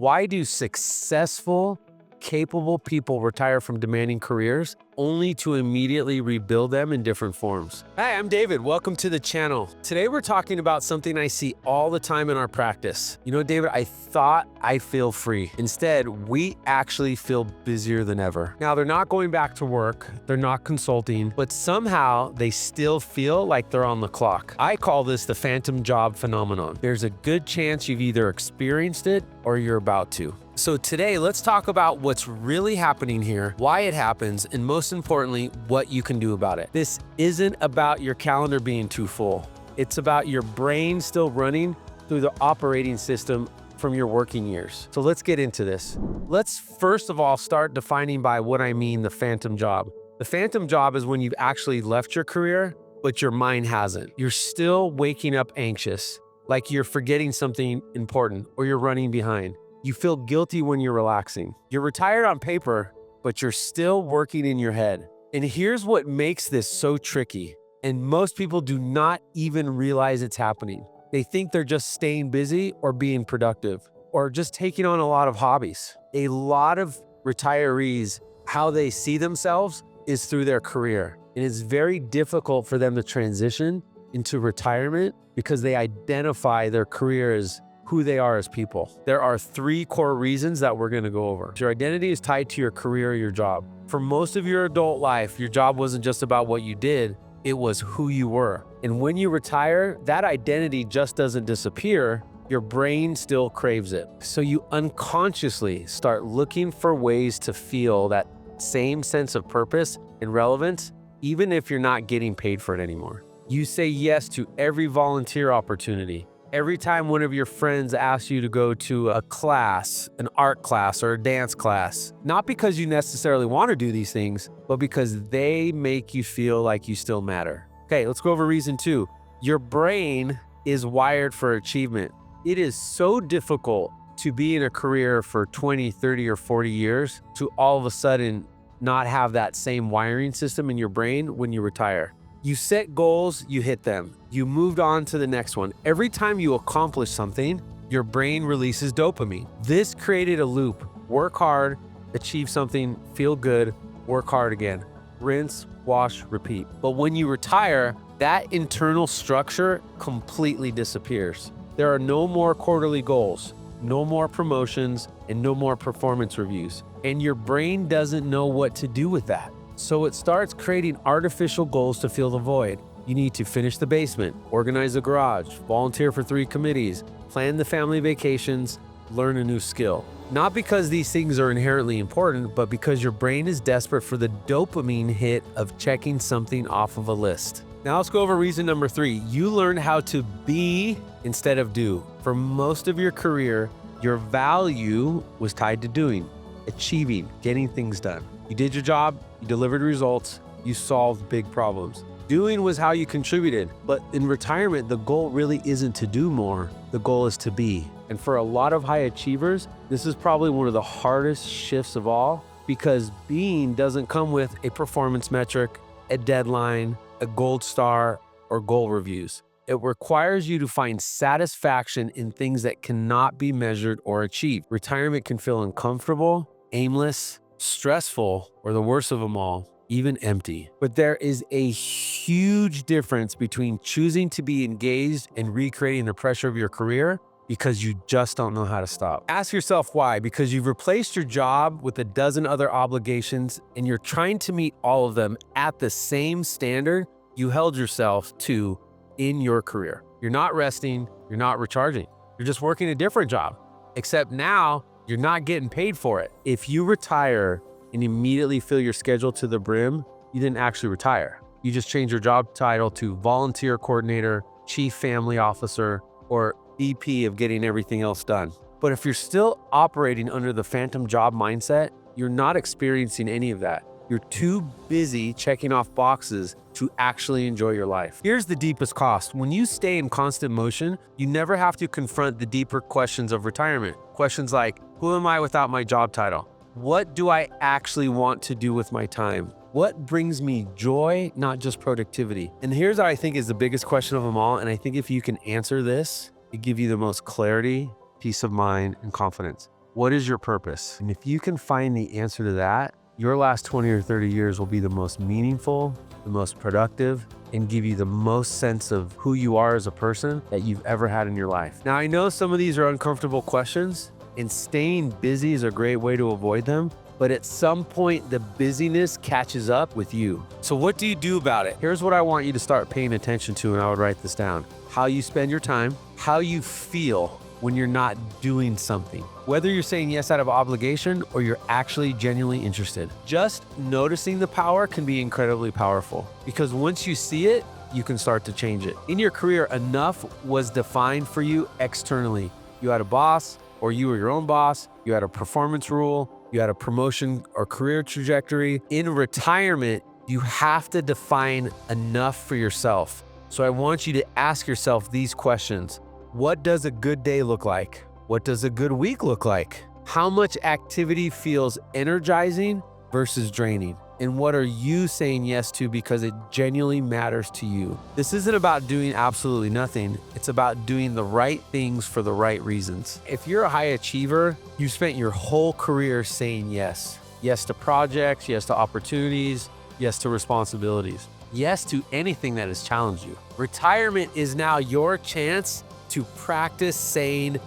Why do successful, capable people retire from demanding careers only to immediately rebuild them in different forms? Hi, I'm David. Welcome to the channel. Today we're talking about something I see all the time in our practice. You know, David, I thought I feel free. Instead, we actually feel busier than ever. Now, they're not going back to work, they're not consulting, but somehow they still feel like they're on the clock. I call this the phantom job phenomenon. There's a good chance you've either experienced it or you're about to. So today, let's talk about what's really happening here, why it happens, and most importantly, what you can do about it. This isn't about your calendar being too full. It's about your brain still running through the operating system from your working years. So let's get into this. Let's first of all start defining by what I mean the phantom job. The phantom job is when you've actually left your career, but your mind hasn't. You're still waking up anxious, like you're forgetting something important or you're running behind. You feel guilty when you're relaxing. You're retired on paper, but you're still working in your head. And here's what makes this so tricky. And most people do not even realize it's happening. They think they're just staying busy or being productive or just taking on a lot of hobbies. A lot of retirees, how they see themselves is through their career. And it's very difficult for them to transition into retirement because they identify their career as who they are as people. There are three core reasons that we're going to go over. Your identity is tied to your career or your job. For most of your adult life, your job wasn't just about what you did, it was who you were. And when you retire, that identity just doesn't disappear. Your brain still craves it. So you unconsciously start looking for ways to feel that same sense of purpose and relevance, even if you're not getting paid for it anymore. You say yes to every volunteer opportunity. Every time one of your friends asks you to go to a class, an art class or a dance class, not because you necessarily want to do these things, but because they make you feel like you still matter. Okay, let's go over reason two. Your brain is wired for achievement. It is so difficult to be in a career for 20, 30, or 40 years to all of a sudden not have that same wiring system in your brain when you retire. You set goals, you hit them. You moved on to the next one. Every time you accomplish something, your brain releases dopamine. This created a loop. Work hard, achieve something, feel good, work hard again. Rinse, wash, repeat. But when you retire, that internal structure completely disappears. There are no more quarterly goals, no more promotions, and no more performance reviews. And your brain doesn't know what to do with that. So it starts creating artificial goals to fill the void. You need to finish the basement, organize the garage, volunteer for 3 committees, plan the family vacations, learn a new skill. Not because these things are inherently important, but because your brain is desperate for the dopamine hit of checking something off of a list. Now let's go over reason number 3. You learn how to be instead of do. For most of your career, your value was tied to doing, achieving, getting things done. You did your job, you delivered results, you solved big problems. Doing was how you contributed, but in retirement, the goal really isn't to do more, the goal is to be. And for a lot of high achievers, this is probably one of the hardest shifts of all because being doesn't come with a performance metric, a deadline, a gold star, or goal reviews. It requires you to find satisfaction in things that cannot be measured or achieved. Retirement can feel uncomfortable, aimless, stressful, or the worst of them all, even empty. But there is a huge difference between choosing to be engaged and recreating the pressure of your career because you just don't know how to stop. Ask yourself why, because you've replaced your job with a dozen other obligations and you're trying to meet all of them at the same standard you held yourself to in your career. You're not resting, you're not recharging. You're just working a different job, except now you're not getting paid for it. If you retire and immediately fill your schedule to the brim, you didn't actually retire. You just change your job title to volunteer coordinator, chief family officer, or VP of getting everything else done. But if you're still operating under the phantom job mindset, you're not experiencing any of that. You're too busy checking off boxes to actually enjoy your life. Here's the deepest cost. When you stay in constant motion, you never have to confront the deeper questions of retirement. Questions like, who am I without my job title? What do I actually want to do with my time? What brings me joy, not just productivity? And here's what I think is the biggest question of them all. And I think if you can answer this, it gives you the most clarity, peace of mind, and confidence. What is your purpose? And if you can find the answer to that, your last 20 or 30 years will be the most meaningful, the most productive, and give you the most sense of who you are as a person that you've ever had in your life. Now, I know some of these are uncomfortable questions, and staying busy is a great way to avoid them, but at some point, the busyness catches up with you. So what do you do about it? Here's what I want you to start paying attention to, and I would write this down. How you spend your time, how you feel when you're not doing something. Whether you're saying yes out of obligation or you're actually genuinely interested. Just noticing the power can be incredibly powerful, because once you see it, you can start to change it. In your career, enough was defined for you externally. You had a boss, or you were your own boss. You had a performance rule. You had a promotion or career trajectory. In retirement, you have to define enough for yourself. So I want you to ask yourself these questions. What does a good day look like? What does a good week look like? How much activity feels energizing versus draining? And what are you saying yes to because it genuinely matters to you? This isn't about doing absolutely nothing. It's about doing the right things for the right reasons. If you're a high achiever, you spent your whole career saying yes. Yes to projects, yes to opportunities, yes to responsibilities, yes to anything that has challenged you. Retirement is now your chance to practice saying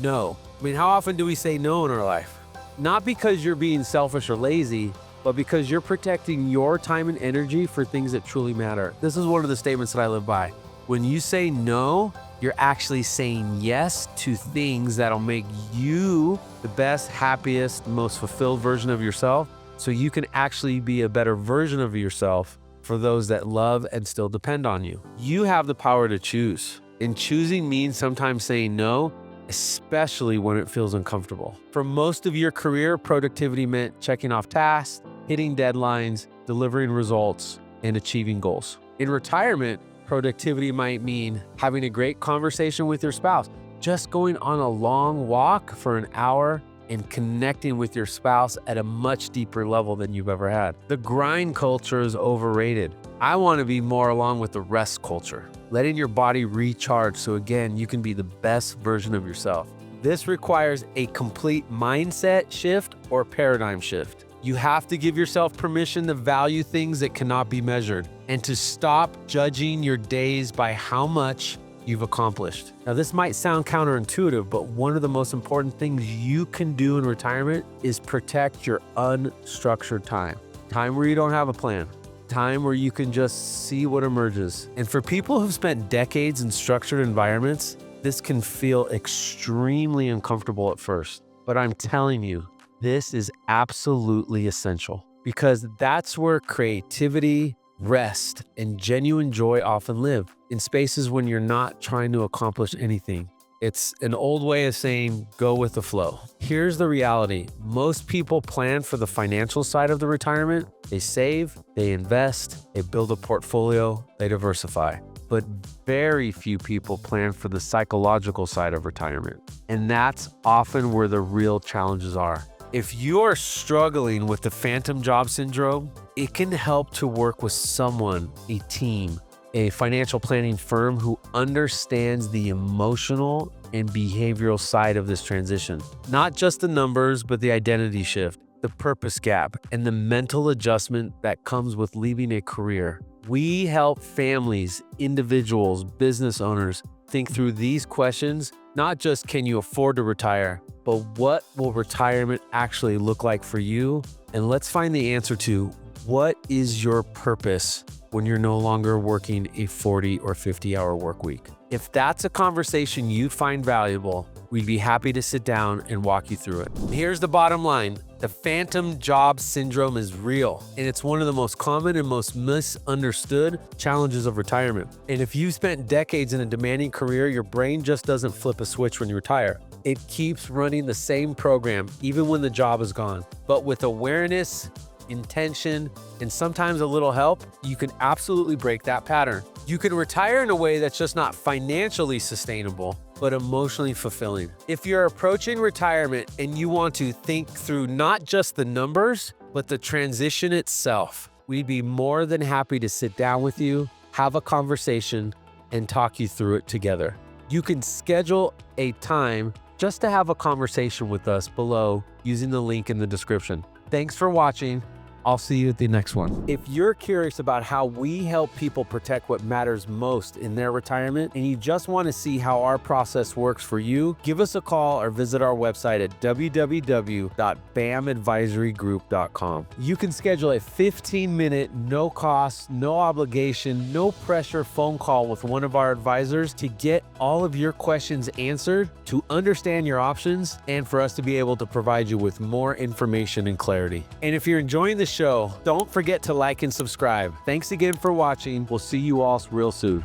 no. I mean, how often do we say no in our life? Not because you're being selfish or lazy, but because you're protecting your time and energy for things that truly matter. This is one of the statements that I live by. When you say no, you're actually saying yes to things that'll make you the best, happiest, most fulfilled version of yourself, so you can actually be a better version of yourself for those that love and still depend on you. You have the power to choose. And choosing means sometimes saying no, especially when it feels uncomfortable. For most of your career, productivity meant checking off tasks, hitting deadlines, delivering results, and achieving goals. In retirement, productivity might mean having a great conversation with your spouse, just going on a long walk for an hour and connecting with your spouse at a much deeper level than you've ever had. The grind culture is overrated. I want to be more along with the rest culture, letting your body recharge so again, you can be the best version of yourself. This requires a complete mindset shift or paradigm shift. You have to give yourself permission to value things that cannot be measured and to stop judging your days by how much you've accomplished. Now, this might sound counterintuitive, but one of the most important things you can do in retirement is protect your unstructured time. Time where you don't have a plan. Time where you can just see what emerges. And for people who've spent decades in structured environments, this can feel extremely uncomfortable at first. But I'm telling you, this is absolutely essential, because that's where creativity, rest, and genuine joy often live, in spaces when you're not trying to accomplish anything. It's an old way of saying, go with the flow. Here's the reality. Most people plan for the financial side of the retirement. They save, they invest, they build a portfolio, they diversify. But very few people plan for the psychological side of retirement. And that's often where the real challenges are. If you're struggling with the phantom job syndrome, it can help to work with someone, a team, a financial planning firm who understands the emotional and behavioral side of this transition. Not just the numbers, but the identity shift, the purpose gap, and the mental adjustment that comes with leaving a career. We help families, individuals, business owners think through these questions. Not just can you afford to retire, but what will retirement actually look like for you? And let's find the answer to what is your purpose when you're no longer working a 40 or 50-hour work week. If that's a conversation you find valuable, we'd be happy to sit down and walk you through it. Here's the bottom line. The phantom job syndrome is real, and it's one of the most common and most misunderstood challenges of retirement. And if you've spent decades in a demanding career, your brain just doesn't flip a switch when you retire. It keeps running the same program, even when the job is gone. But with awareness, intention, and sometimes a little help, you can absolutely break that pattern. You can retire in a way that's just not financially sustainable, but emotionally fulfilling. If you're approaching retirement and you want to think through not just the numbers, but the transition itself, we'd be more than happy to sit down with you, have a conversation, and talk you through it together. You can schedule a time just to have a conversation with us below using the link in the description. Thanks for watching. I'll see you at the next one. If you're curious about how we help people protect what matters most in their retirement, and you just want to see how our process works for you, give us a call or visit our website at www.bamadvisorygroup.com. You can schedule a 15-minute, no cost, no obligation, no pressure phone call with one of our advisors to get all of your questions answered, to understand your options, and for us to be able to provide you with more information and clarity. And if you're enjoying the show, don't forget to like and subscribe. Thanks again for watching. We'll see you all real soon.